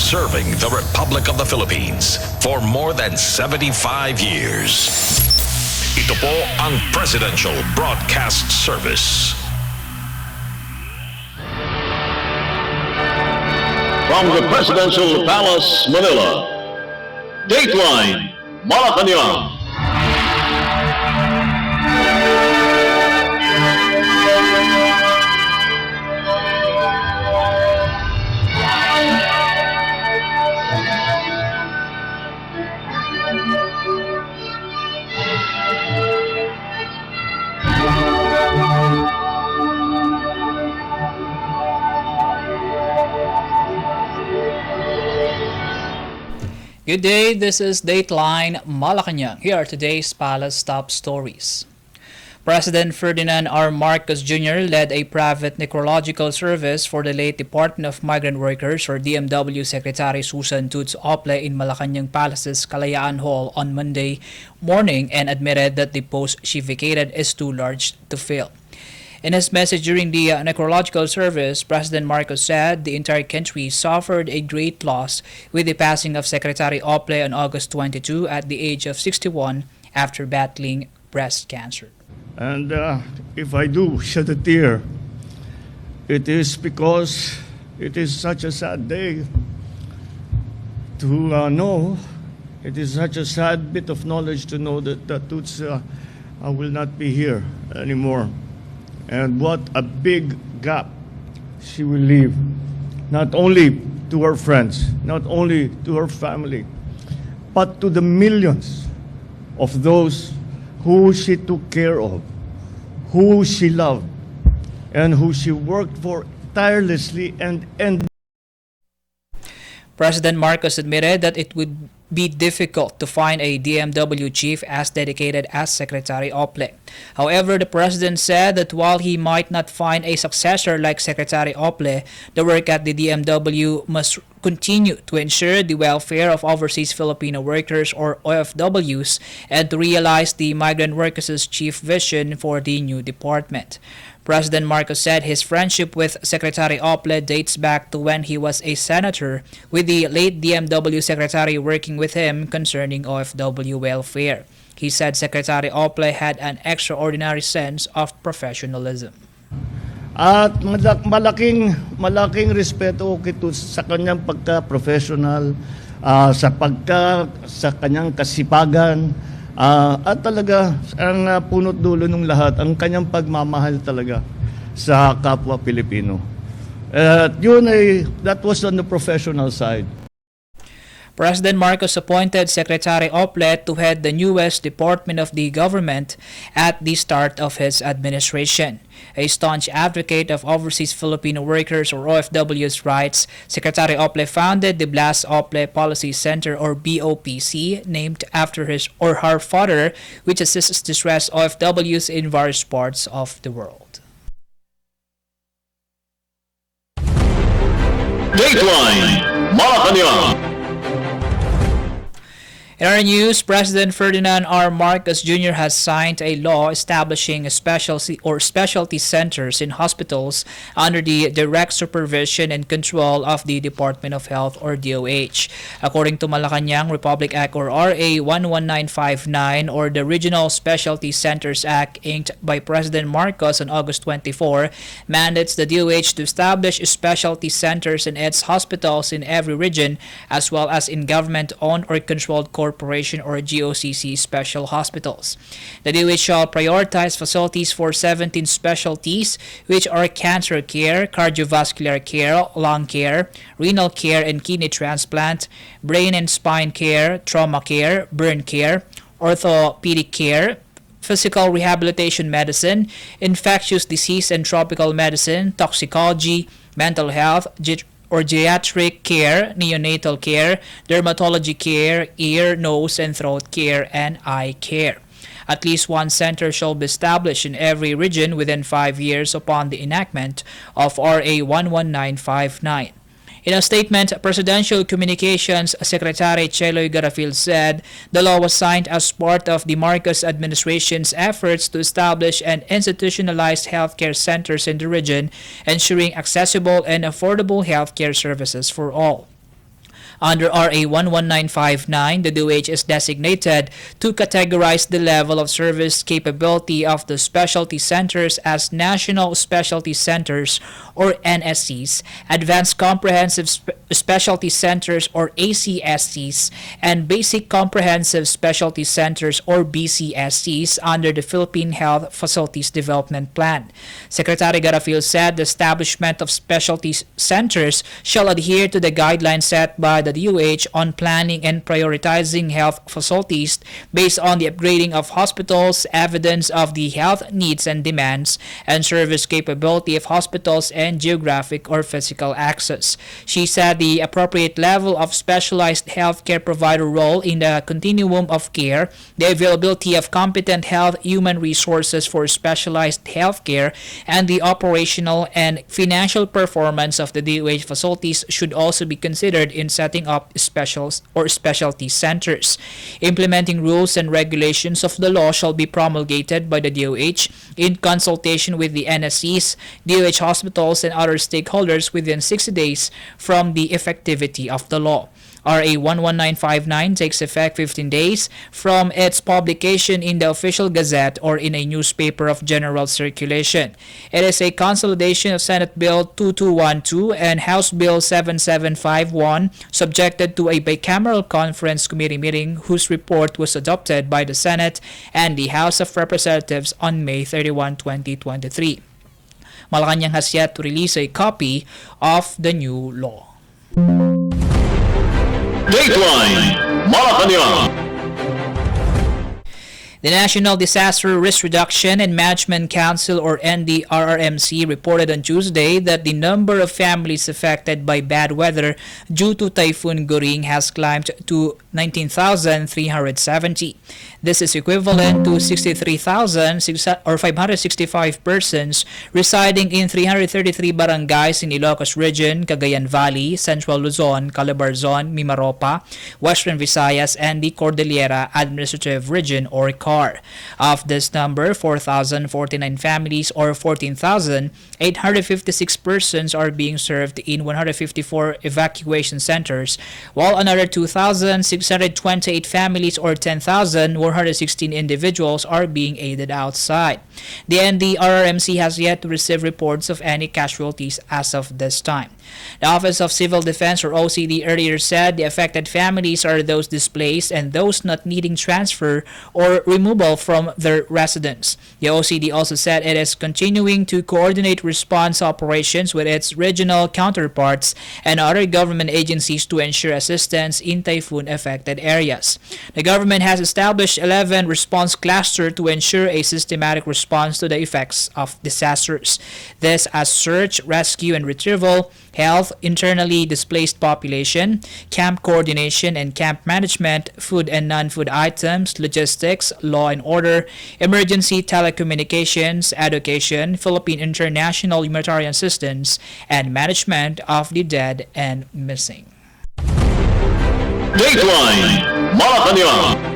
serving the Republic of the Philippines for more than 75 years. Ito po ang Presidential Broadcast Service. From the Presidential Palace, Manila, Dateline Malacañang. Good day, this is Dateline Malacañang. Here are today's Palace top stories. President Ferdinand R. Marcos Jr. led a private necrological service for the late Department of Migrant Workers or DMW Secretary Susan Toots Ople in Malacañang Palace's Kalayaan Hall on Monday morning and admitted that the post she vacated is too large to fill. In his message during the necrological service, President Marcos said the entire country suffered a great loss with the passing of Secretary Ople on August 22 at the age of 61 after battling breast cancer. And if I do shed a tear, it is because it is such a sad day to know. It is such a sad bit of knowledge to know that Toots will not be here anymore. And what a big gap she will leave, not only to her friends, not only to her family, but to the millions of those who she took care of, who she loved, and who she worked for tirelessly and President Marcos admitted that it would be difficult to find a DMW chief as dedicated as Secretary Ople. However, the president said that while he might not find a successor like Secretary Ople, the work at the DMW must continue to ensure the welfare of overseas Filipino workers or OFWs and to realize the migrant workers' chief vision for the new department. President Marcos said his friendship with Secretary Ople dates back to when he was a senator, with the late DMW secretary working with him concerning OFW welfare. He said Secretary Ople had an extraordinary sense of professionalism. At malaking respeto kito sa kanyang pagka-professional, sa kanyang kasipagan, at talaga ang punot dulo ng lahat, ang kanyang pagmamahal talaga sa kapwa Pilipino. That was on the professional side. President Marcos appointed Secretary Ople to head the newest department of the government at the start of his administration. A staunch advocate of overseas Filipino workers or OFWs' rights, Secretary Ople founded the Blas Ople Policy Center or BOPC, named after his or her father, which assists distressed OFWs in various parts of the world. Dateline Malacañang. In our news, President Ferdinand R. Marcos Jr. has signed a law establishing specialty centers in hospitals under the direct supervision and control of the Department of Health or DOH. According to Malacañang Republic Act or RA 11959 or the Regional Specialty Centers Act inked by President Marcos on August 24, mandates the DOH to establish specialty centers in its hospitals in every region as well as in government-owned or controlled Corporation or GOCC special hospitals. The DOH shall prioritize facilities for 17 specialties, which are cancer care, cardiovascular care, lung care, renal care and kidney transplant, brain and spine care, trauma care, burn care, orthopedic care, physical rehabilitation medicine, infectious disease and tropical medicine, toxicology, mental health, or geriatric care, neonatal care, dermatology care, ear, nose, and throat care, and eye care. At least one center shall be established in every region within 5 years upon the enactment of RA 11959. In a statement, Presidential Communications Secretary Cheloy Garafil said the law was signed as part of the Marcos administration's efforts to establish and institutionalize healthcare centers in the region, ensuring accessible and affordable healthcare services for all. Under RA 11959, the DOH is designated to categorize the level of service capability of the specialty centers as National Specialty Centers or NSCs, Advanced Comprehensive Specialty Centers or ACSCs, and Basic Comprehensive Specialty Centers or BCSCs under the Philippine Health Facilities Development Plan. Secretary Garafil said the establishment of specialty centers shall adhere to the guidelines set by the DOH on planning and prioritizing health facilities based on the upgrading of hospitals, evidence of the health needs and demands, and service capability of hospitals and geographic or physical access. She said the appropriate level of specialized healthcare provider role in the continuum of care, the availability of competent health human resources for specialized healthcare, and the operational and financial performance of the DOH facilities should also be considered in setting up specialty centers. Implementing rules and regulations of the law shall be promulgated by the DOH in consultation with the NSCs, DOH hospitals, and other stakeholders within 60 days from the effectivity of the law. RA 11959 takes effect 15 days from its publication in the official gazette or in a newspaper of general circulation. It is a consolidation of Senate Bill 2212 and House Bill 7751, subjected to a bicameral conference committee meeting whose report was adopted by the Senate and the House of Representatives on May 31, 2023. Malacañang has yet to release a copy of the new law. Dateline Malacañang. The National Disaster Risk Reduction and Management Council or NDRRMC reported on Tuesday that the number of families affected by bad weather due to Typhoon Goring has climbed to 19,370. This is equivalent to 63,565 persons residing in 333 barangays in Ilocos Region, Cagayan Valley, Central Luzon, Calabarzon, Mimaropa, Western Visayas, and the Cordillera Administrative Region or CAR. Of this number, 4,049 families or 14,856 persons are being served in 154 evacuation centers, while another 2,628 families or 10,116 individuals are being aided outside. The NDRRMC has yet to receive reports of any casualties as of this time. The Office of Civil Defense or OCD earlier said the affected families are those displaced and those not needing transfer or removal from their residence. The OCD also said it is continuing to coordinate response operations with its regional counterparts and other government agencies to ensure assistance in typhoon-affected areas. The government has established 11 response clusters to ensure a systematic response to the effects of disasters. This as search, rescue, and retrieval, health, internally displaced population, camp coordination and camp management, food and non-food items, logistics, law and order, emergency telecommunications, education, Philippine international humanitarian assistance, and management of the dead and missing. Dateline Malacañang.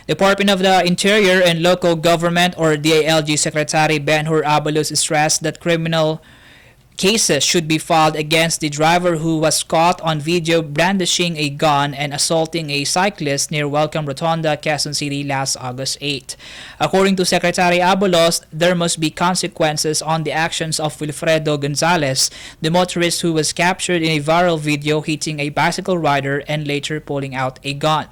Department of the Interior and Local Government or DILG Secretary Benhur Abalos stressed that criminal cases should be filed against the driver who was caught on video brandishing a gun and assaulting a cyclist near Welcome Rotonda, Quezon City last August 8. According to Secretary Abalos, there must be consequences on the actions of Wilfredo Gonzalez, the motorist who was captured in a viral video hitting a bicycle rider and later pulling out a gun.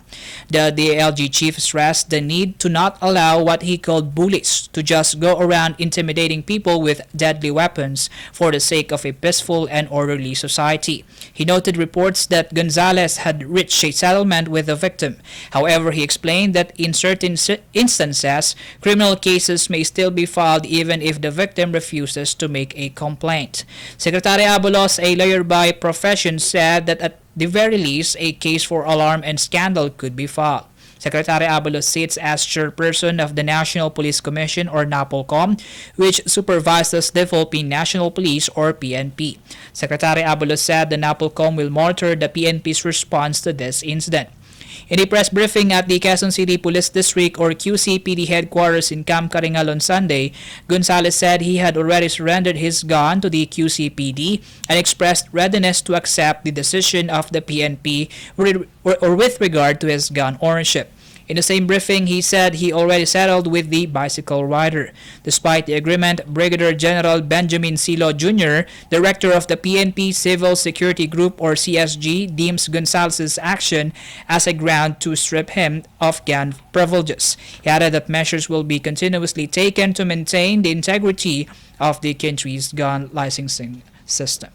The DILG chief stressed the need to not allow what he called bullies to just go around intimidating people with deadly weapons for the sake of a peaceful and orderly society. He noted reports that Gonzalez had reached a settlement with the victim. However, he explained that in certain instances, criminal cases may still be filed even if the victim refuses to make a complaint. Secretary Abalos, a lawyer by profession, said that at the very least, a case for alarm and scandal could be filed. Secretary Abalos sits as chairperson of the National Police Commission or NAPOLCOM, which supervises the Philippine National Police or PNP. Secretary Abalos said the NAPOLCOM will monitor the PNP's response to this incident. In a press briefing at the Quezon City Police District or QCPD headquarters in Camp Karingal on Sunday, Gonzales said he had already surrendered his gun to the QCPD and expressed readiness to accept the decision of the PNP with regard to his gun ownership. In the same briefing, he said he already settled with the bicycle rider. Despite the agreement, Brigadier General Benjamin Silo Jr., director of the PNP Civil Security Group or CSG, deems Gonzales' action as a ground to strip him of gun privileges. He added that measures will be continuously taken to maintain the integrity of the country's gun licensing system.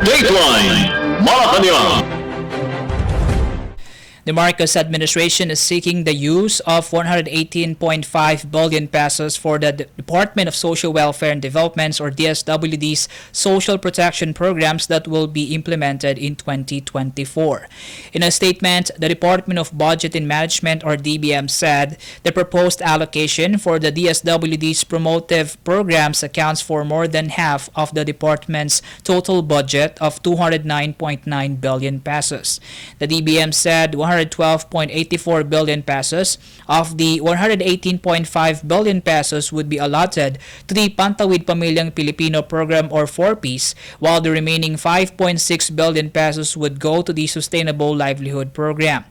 Dateline Malacañang. The Marcos administration is seeking the use of 118.5 billion pesos for the Department of Social Welfare and Development or DSWD's social protection programs that will be implemented in 2024. In a statement, the Department of Budget and Management or DBM said the proposed allocation for the DSWD's promotive programs accounts for more than half of the department's total budget of 209.9 billion pesos. The DBM said 112.84 billion pesos of the 118.5 billion pesos would be allotted to the Pantawid Pamilyang Pilipino program or 4Ps, while the remaining 5.6 billion pesos would go to the Sustainable Livelihood program.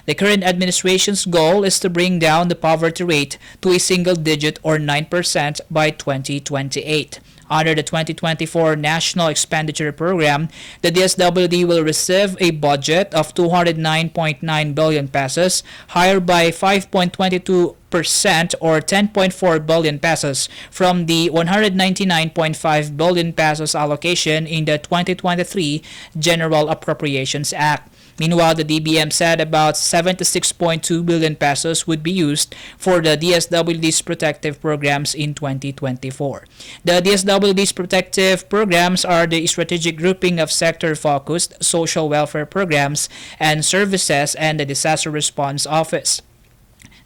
The current administration's goal is to bring down the poverty rate to a single digit or 9% by 2028. Under the 2024 National Expenditure Program, the DSWD will receive a budget of 209.9 billion pesos, higher by 5.22% or 10.4 billion pesos from the 199.5 billion pesos allocation in the 2023 General Appropriations Act. Meanwhile, the DBM said about 76.2 billion pesos would be used for the DSWD's protective programs in 2024. The DSWD's protective programs are the strategic grouping of sector-focused social welfare programs and services and the Disaster Response Office.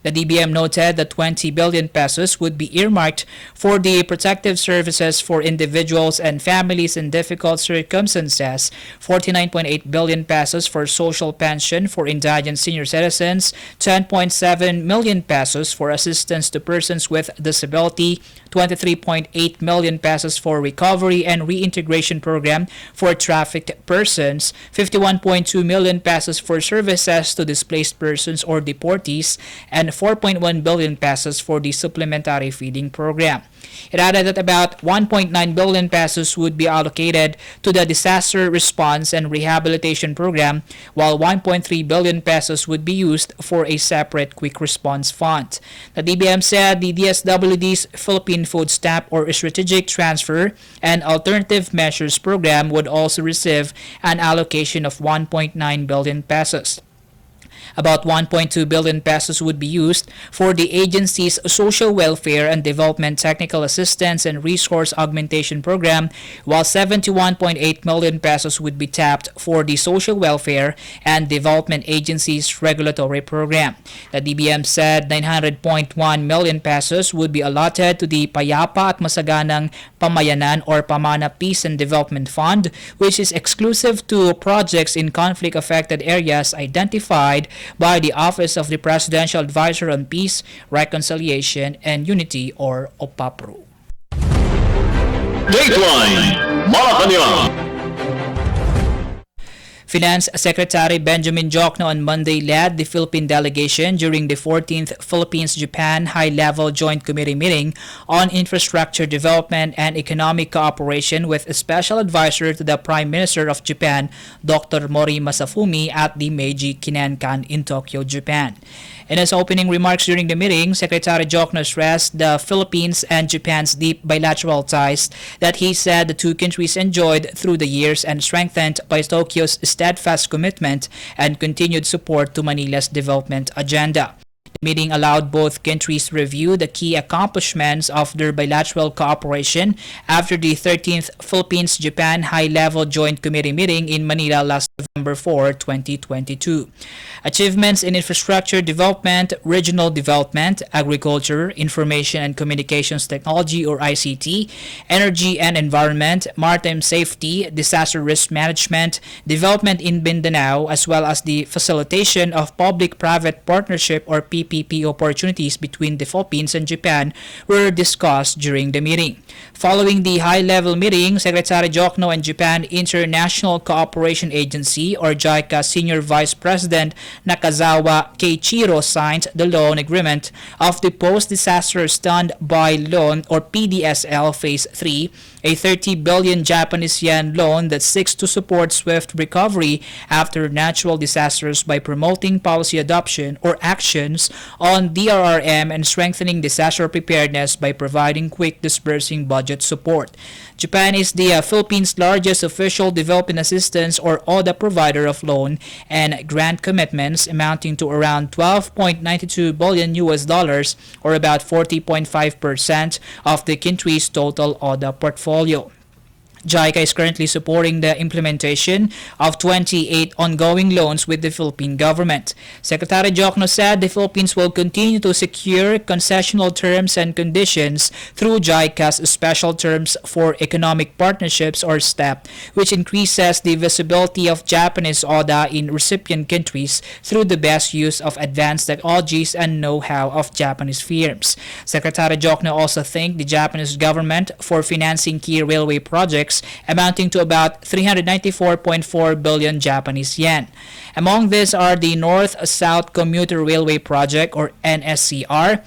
The DBM noted that 20 billion pesos would be earmarked for the protective services for individuals and families in difficult circumstances, 49.8 billion pesos for social pension for indigent senior citizens, 10.7 million pesos for assistance to persons with disability, 23.8 million pesos for recovery and reintegration program for trafficked persons, 51.2 million pesos for services to displaced persons or deportees, and 4.1 billion pesos for the supplementary feeding program. It added that about 1.9 billion pesos would be allocated to the Disaster Response and Rehabilitation Program, while 1.3 billion pesos would be used for a separate Quick Response Fund. The DBM said the DSWD's Philippine Food Stamp or Strategic Transfer and Alternative Measures Program would also receive an allocation of 1.9 billion pesos. About 1.2 billion pesos would be used for the agency's Social Welfare and Development Technical Assistance and Resource Augmentation Program, while 71.8 million pesos would be tapped for the Social Welfare and Development Agency's Regulatory Program. The DBM said 900.1 million pesos would be allotted to the Payapa at Masaganang Pamayanan or Pamana Peace and Development Fund, which is exclusive to projects in conflict-affected areas identified by the Office of the Presidential Advisor on Peace, Reconciliation, and Unity or OPAPRO. Dateline Malacañang. Finance Secretary Benjamin Jokno on Monday led the Philippine delegation during the 14th Philippines-Japan High-Level Joint Committee meeting on infrastructure development and economic cooperation with a special advisor to the Prime Minister of Japan, Dr. Mori Masafumi, at the Meiji Kinenkan in Tokyo, Japan. In his opening remarks during the meeting, Secretary Jokno stressed the Philippines and Japan's deep bilateral ties that he said the two countries enjoyed through the years and strengthened by Tokyo's steadfast commitment and continued support to Manila's development agenda. The meeting allowed both countries to review the key accomplishments of their bilateral cooperation after the 13th Philippines-Japan High-Level Joint Committee meeting in Manila last November 4, 2022. Achievements in infrastructure development, regional development, agriculture, information and communications technology or ICT, energy and environment, maritime safety, disaster risk management, development in Mindanao, as well as the facilitation of public-private partnership or PPP opportunities between the Philippines and Japan were discussed during the meeting. Following the high-level meeting, Secretary Jokno and Japan International Cooperation Agency or JICA Senior Vice President Nakazawa Keiichiro signed the loan agreement of the Post-Disaster Stand-by Loan or PDSL Phase 3, a 30 billion Japanese yen loan that seeks to support swift recovery after natural disasters by promoting policy adoption or actions on DRRM and strengthening disaster preparedness by providing quick disbursing budget support. Japan is the Philippines' largest official development assistance or ODA provider of loan and grant commitments amounting to around 12.92 billion US dollars or about 40.5% of the country's total ODA portfolio. JICA is currently supporting the implementation of 28 ongoing loans with the Philippine government. Secretary Jokno said the Philippines will continue to secure concessional terms and conditions through JICA's Special Terms for Economic Partnerships or STEP, which increases the visibility of Japanese ODA in recipient countries through the best use of advanced technologies and know-how of Japanese firms. Secretary Jokno also thanked the Japanese government for financing key railway projects amounting to about 394.4 billion Japanese yen. Among these are the North-South Commuter Railway Project or NSCR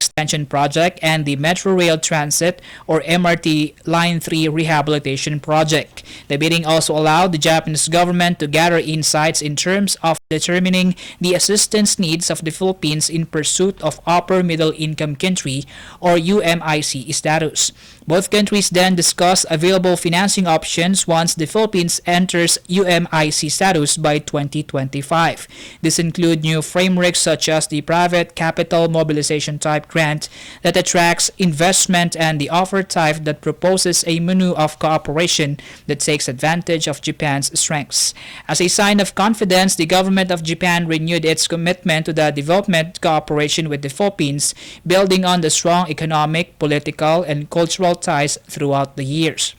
Extension Project and the Metro Rail Transit or MRT Line 3 Rehabilitation Project. The meeting also allowed the Japanese government to gather insights in terms of determining the assistance needs of the Philippines in pursuit of Upper Middle Income Country or UMIC status. Both countries then discuss available financing options once the Philippines enters UMIC status by 2025. This include new frameworks such as the private capital mobilization type grant that attracts investment and the offer type that proposes a menu of cooperation that takes advantage of Japan's strengths. As a sign of confidence, the government of Japan renewed its commitment to the development cooperation with the Philippines, building on the strong economic, political, and cultural ties throughout the years.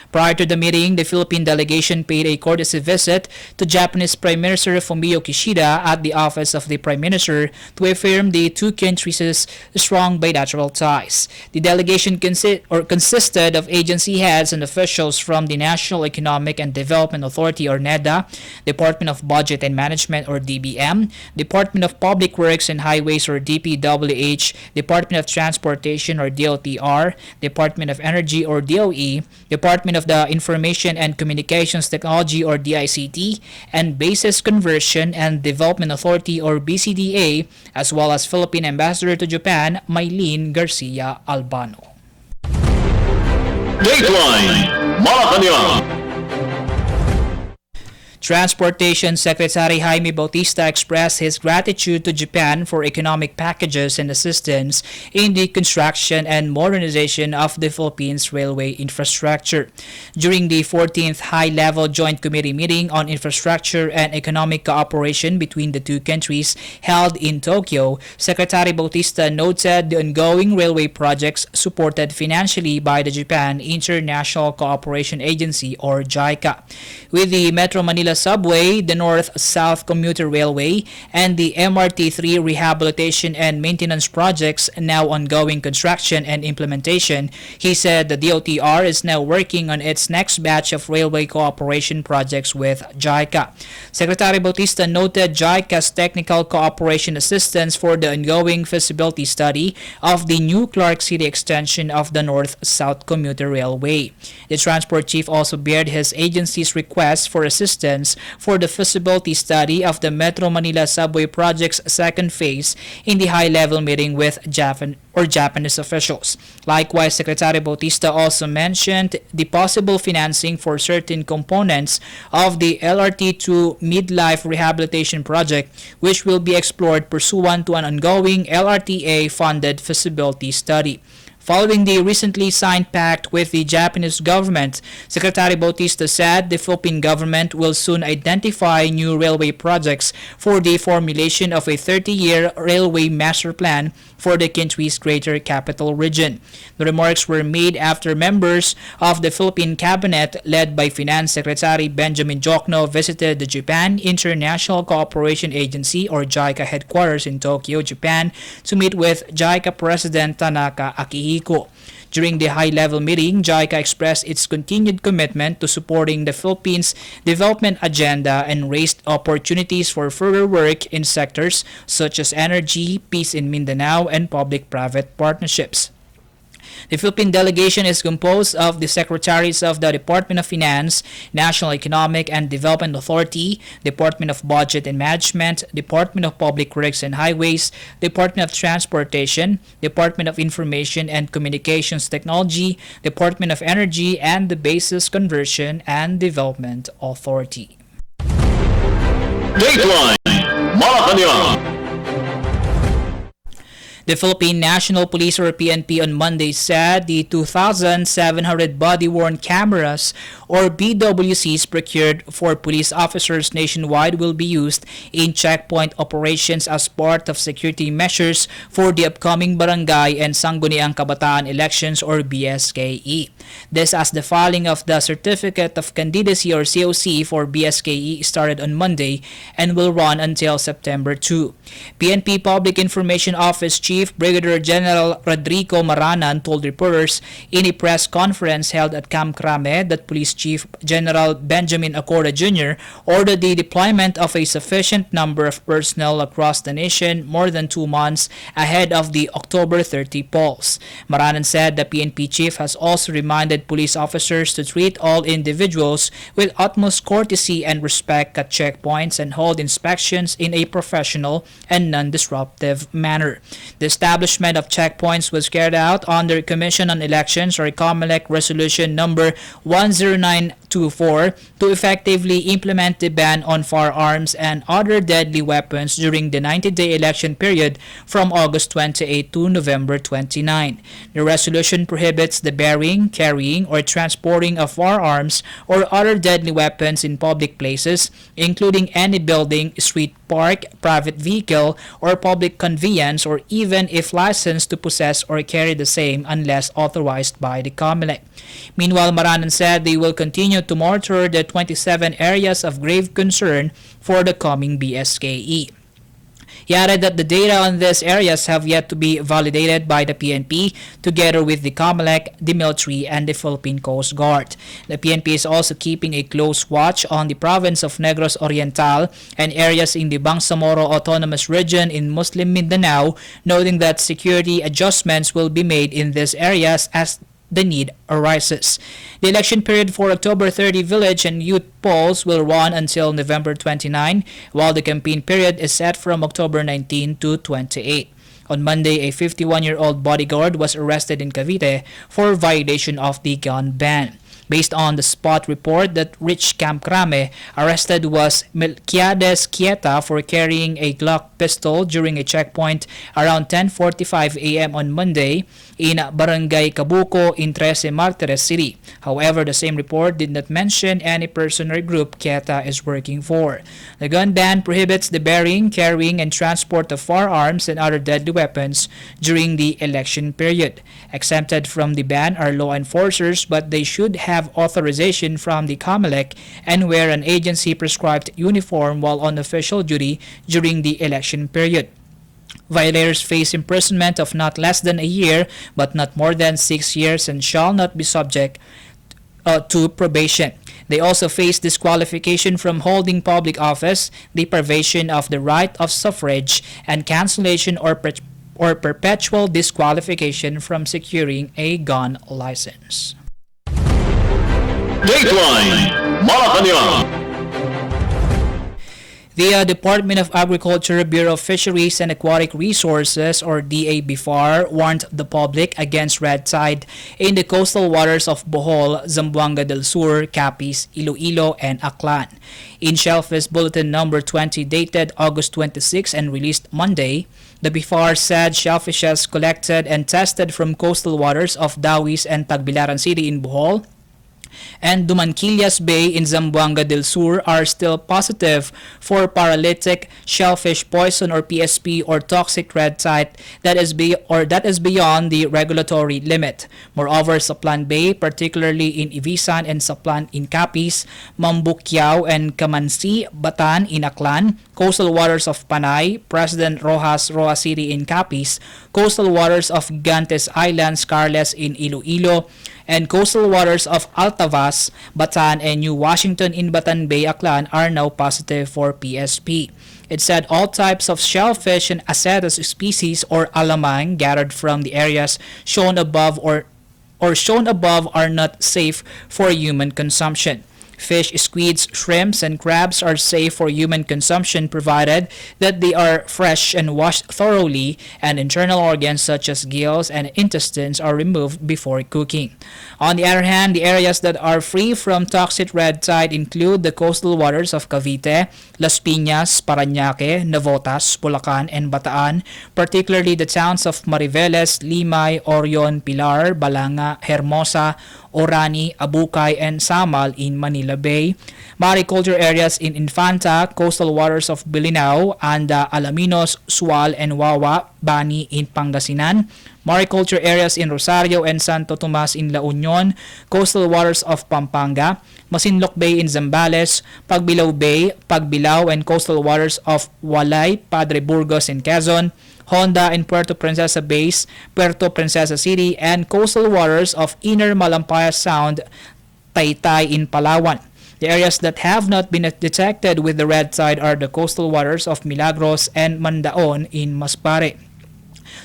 Prior to the meeting, the Philippine delegation paid a courtesy visit to Japanese Prime Minister Fumio Kishida at the office of the Prime Minister to affirm the two countries' strong bilateral ties. The delegation consisted of agency heads and officials from the National Economic and Development Authority or NEDA, Department of Budget and Management or DBM, Department of Public Works and Highways or DPWH, Department of Transportation or DOTR, Department of Energy or DOE, Department of the Information and Communications Technology or DICT, and Basis Conversion and Development Authority or BCDA, as well as Philippine Ambassador to Japan, Mylene Garcia Albano. Dateline Malacañang. Transportation Secretary Jaime Bautista expressed his gratitude to Japan for economic packages and assistance in the construction and modernization of the Philippines railway infrastructure. During the 14th High-Level Joint Committee meeting on infrastructure and economic cooperation between the two countries held in Tokyo, Secretary Bautista noted the ongoing railway projects supported financially by the Japan International Cooperation Agency or JICA. With the Metro Manila Subway, the North-South Commuter Railway, and the MRT-3 rehabilitation and maintenance projects now ongoing construction and implementation, he said the DOTR is now working on its next batch of railway cooperation projects with JICA. Secretary Bautista noted JICA's technical cooperation assistance for the ongoing feasibility study of the new Clark City extension of the North-South Commuter Railway. The transport chief also bared his agency's request for assistance plans for the feasibility study of the Metro Manila Subway Project's second phase in the high-level meeting with Japanese officials. Likewise, Secretary Bautista also mentioned the possible financing for certain components of the LRT2 midlife rehabilitation project, which will be explored pursuant to an ongoing LRTA-funded feasibility study. Following the recently signed pact with the Japanese government, Secretary Bautista said the Philippine government will soon identify new railway projects for the formulation of a 30-year railway master plan for the country's Greater Capital Region. The remarks were made after members of the Philippine cabinet, led by Finance Secretary Benjamin Jokno, visited the Japan International Cooperation Agency or JICA headquarters in Tokyo, Japan, to meet with JICA President Tanaka Akihiko. During the high-level meeting, JICA expressed its continued commitment to supporting the Philippines' development agenda and raised opportunities for further work in sectors such as energy, peace in Mindanao, and public-private partnerships. The Philippine delegation is composed of the Secretaries of the Department of Finance, National Economic and Development Authority, Department of Budget and Management, Department of Public Works and Highways, Department of Transportation, Department of Information and Communications Technology, Department of Energy, and the Basis Conversion and Development Authority. Dateline Malacañang. The Philippine National Police or PNP on Monday said the 2,700 body-worn cameras or BWCs procured for police officers nationwide will be used in checkpoint operations as part of security measures for the upcoming Barangay and Sangguniang Kabataan elections or BSKE. This as the filing of the Certificate of Candidacy or COC for BSKE started on Monday and will run until September 2. PNP Public Information Office Chief Brigadier General Rodrigo Maranan told reporters in a press conference held at Camp Crame that Police Chief General Benjamin Acorda Jr. ordered the deployment of a sufficient number of personnel across the nation more than 2 months ahead of the October 30 polls. Maranan said the PNP chief has also reminded police officers to treat all individuals with utmost courtesy and respect at checkpoints and hold inspections in a professional and non-disruptive manner. The establishment of checkpoints was carried out under Commission on Elections or COMELEC Resolution Number 10924 to effectively implement the ban on firearms and other deadly weapons during the 90-day election period from August 28 to November 29. The resolution prohibits the bearing, carrying, or transporting of firearms or other deadly weapons in public places, including any building, street, park, private vehicle, or public conveyance, or even if licensed to possess or carry the same unless authorized by the COMELEC. Meanwhile, Maranan said they will continue to monitor the 27 areas of grave concern for the coming BSKE. He added that the data on these areas have yet to be validated by the PNP together with the COMELEC, the military, and the Philippine Coast Guard. The PNP is also keeping a close watch on the province of Negros Oriental and areas in the Bangsamoro Autonomous Region in Muslim Mindanao, noting that security adjustments will be made in these areas as the need arises. The election period for October 30 village and youth polls will run until November 29, while the campaign period is set from October 19 to 28. On Monday, a 51-year-old bodyguard was arrested in Cavite for violation of the gun ban. Based on the spot report that reached Camp Crame, arrested was Melquiades Quieta for carrying a Glock pistol during a checkpoint around 10:45 a.m. on Monday in Barangay Cabuco in 13 Martires City. However, the same report did not mention any person or group Quieta is working for. The gun ban prohibits the bearing, carrying, and transport of firearms and other deadly weapons during the election period. Exempted from the ban are law enforcers, but they should have authorization from the COMELEC and wear an agency-prescribed uniform while on official duty during the election period. Violators face imprisonment of not less than a year but not more than 6 years and shall not be subject to probation. They also face disqualification from holding public office, deprivation of the right of suffrage, and cancellation or perpetual disqualification from securing a gun license. Dateline Malacañang. The Department of Agriculture, Bureau of Fisheries and Aquatic Resources, or DABFAR, warned the public against red tide in the coastal waters of Bohol, Zamboanga del Sur, Capiz, Iloilo, and Aklan. In Shellfish Bulletin Number 20 dated August 26 and released Monday, the BFAR said shellfishes collected and tested from coastal waters of Dawis and Tagbilaran City in Bohol and Dumanquillas Bay in Zamboanga del Sur are still positive for paralytic shellfish poison or PSP or toxic red tide that is beyond the regulatory limit. Moreover, Saplan Bay, particularly in Ibisan and Saplan in Capiz, Mambukyao and Kamansi, Batan in Aklan, coastal waters of Panay, President Rojas City in Capiz, coastal waters of Gigantes Islands, Carles in Iloilo, and coastal waters of Altavas, Batan, and New Washington in Batan Bay, Aklan are now positive for PSP. It said all types of shellfish and Acetus species or alamang gathered from the areas shown above or shown above are not safe for human consumption. Fish, squids, shrimps, and crabs are safe for human consumption provided that they are fresh and washed thoroughly and internal organs such as gills and intestines are removed before cooking. On the other hand, the areas that are free from toxic red tide include the coastal waters of Cavite, Las Piñas, Parañaque, Navotas, Bulacan, and Bataan, particularly the towns of Mariveles, Limay, Orion, Pilar, Balanga, Hermosa, Orani, Abukay, and Samal in Manila Bay, mariculture areas in Infanta, coastal waters of Bilinao, Anda, Alaminos, Sual, and Wawa, Bani in Pangasinan, mariculture areas in Rosario and Santo Tomas in La Union, coastal waters of Pampanga, Masinloc Bay in Zambales, Pagbilao Bay, Pagbilao, and coastal waters of Walay, Padre Burgos in Quezon, Honda and Puerto Princesa Bays, Puerto Princesa City, and coastal waters of Inner Malampaya Sound, Taytay in Palawan. The areas that have not been detected with the red tide are the coastal waters of Milagros and Mandaon in Masbate.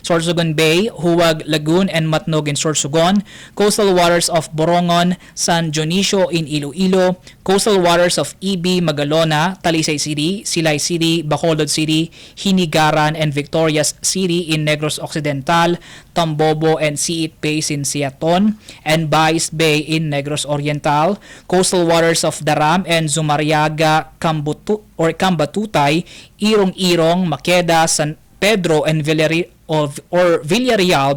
Sorsogon Bay, Huwag, Lagoon, and Matnog in Sorsogon, coastal waters of Borongon, San Dionisio in Iloilo, coastal waters of Ibi, Magalona, Talisay City, Silay City, Bacolod City, Hinigaran, and Victorias City in Negros Occidental, Tambobo and Siit Bays in Siaton, and Bais Bay in Negros Oriental, coastal waters of Daram and Zumariaga, Cambatutay, Irong-Irong, Maqueda, San Pedro, and Villarreal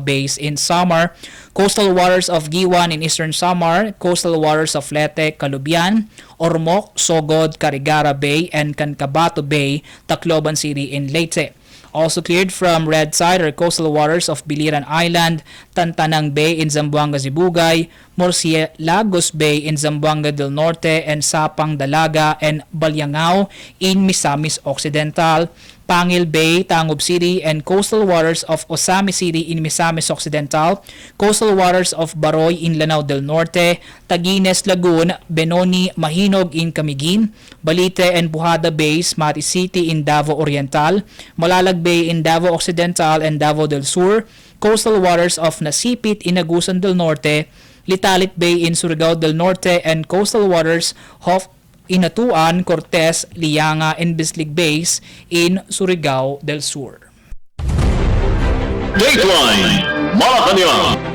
Bays in Samar, coastal waters of Giwan in Eastern Samar, coastal waters of Leyte, Calubian, Ormoc, Sogod, Carigara Bay, and Cancabato Bay, Tacloban City in Leyte. Also cleared from red tide are coastal waters of Biliran Island, Tantanang Bay in Zamboanga Zibugay, Murciélagos Bay in Zamboanga del Norte, and Sapang Dalaga and Balyangao in Misamis Occidental, Pangil Bay, Tangob City, and coastal waters of Osami City in Misamis Occidental, coastal waters of Baroy in Lanao del Norte, Taguines Lagoon, Benoni, Mahinog in Camiguin, Balite and Buhada Bays, Mati City in Davao Oriental, Malalag Bay in Davao Occidental and Davao del Sur, coastal waters of Nasipit in Agusan del Norte, Litalit Bay in Surigao del Norte, and coastal waters of Inatuan, Cortez, Lianga, and Bislig Bays in Surigao del Sur. Dateline Malacañang.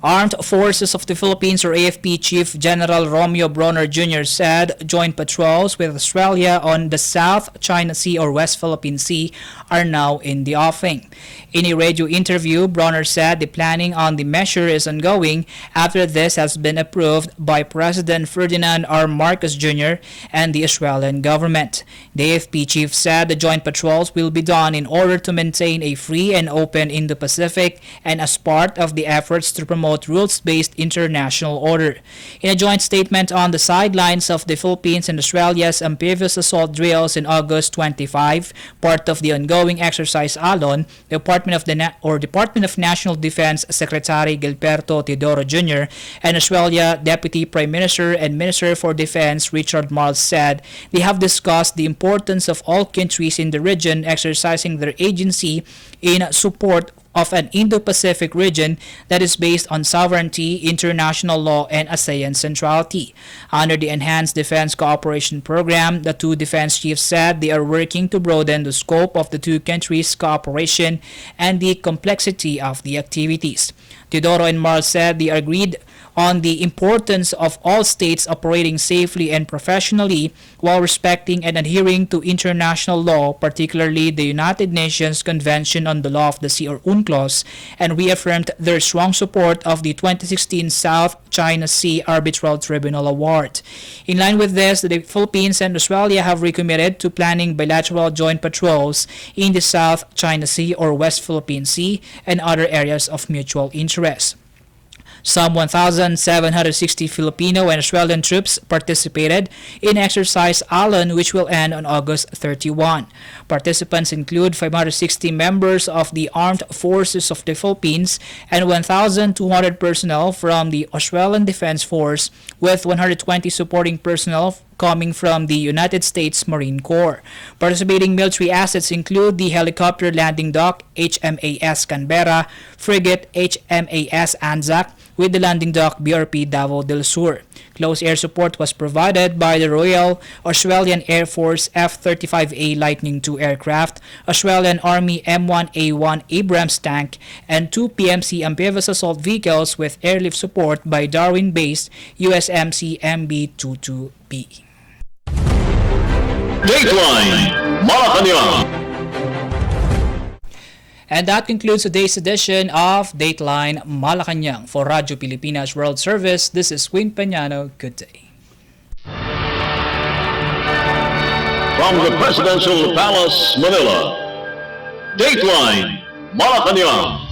Armed Forces of the Philippines or AFP Chief General Romeo Bronner Jr. said joint patrols with Australia on the South China Sea or West Philippine Sea are now in the offing. In a radio interview, Bronner said the planning on the measure is ongoing after this has been approved by President Ferdinand R. Marcos Jr. and the Australian government. The AFP chief said the joint patrols will be done in order to maintain a free and open Indo-Pacific and as part of the efforts to promote rules-based international order. In a joint statement on the sidelines of the Philippines and Australia's amphibious assault drills in August 25, part of the ongoing exercise Alon, the Department of National Defense Secretary Gilberto Teodoro Jr. and Australia Deputy Prime Minister and Minister for Defense Richard Marles said they have discussed the importance of all countries in the region exercising their agency in support of an Indo-Pacific region that is based on sovereignty, international law, and ASEAN centrality. Under the Enhanced Defense Cooperation Program, the two defense chiefs said they are working to broaden the scope of the two countries' cooperation and the complexity of the activities. Teodoro and Marl said they agreed on the importance of all states operating safely and professionally while respecting and adhering to international law, particularly the United Nations Convention on the Law of the Sea or UNCLOS, and reaffirmed their strong support of the 2016 South China Sea Arbitral Tribunal Award. In line with this, the Philippines and Australia have recommitted to planning bilateral joint patrols in the South China Sea or West Philippine Sea and other areas of mutual interest. Some 1,760 Filipino and Australian troops participated in Exercise Allen, which will end on August 31. Participants include 560 members of the Armed Forces of the Philippines and 1,200 personnel from the Australian Defence Force, with 120 supporting personnel coming from the United States Marine Corps. Participating military assets include the helicopter landing dock HMAS Canberra, frigate HMAS Anzac, with the landing dock BRP Davao del Sur. Close air support was provided by the Royal Australian Air Force F-35A Lightning II aircraft, Australian Army M1A1 Abrams tank, and two PMC amphibious assault vehicles with airlift support by Darwin-based USMC MB-22B. Dateline Malacañang. And that concludes today's edition of Dateline Malacañang. For Radyo Pilipinas World Service, this is Win Peñano. Good day. From the Presidential Palace, Manila, Dateline Malacañang.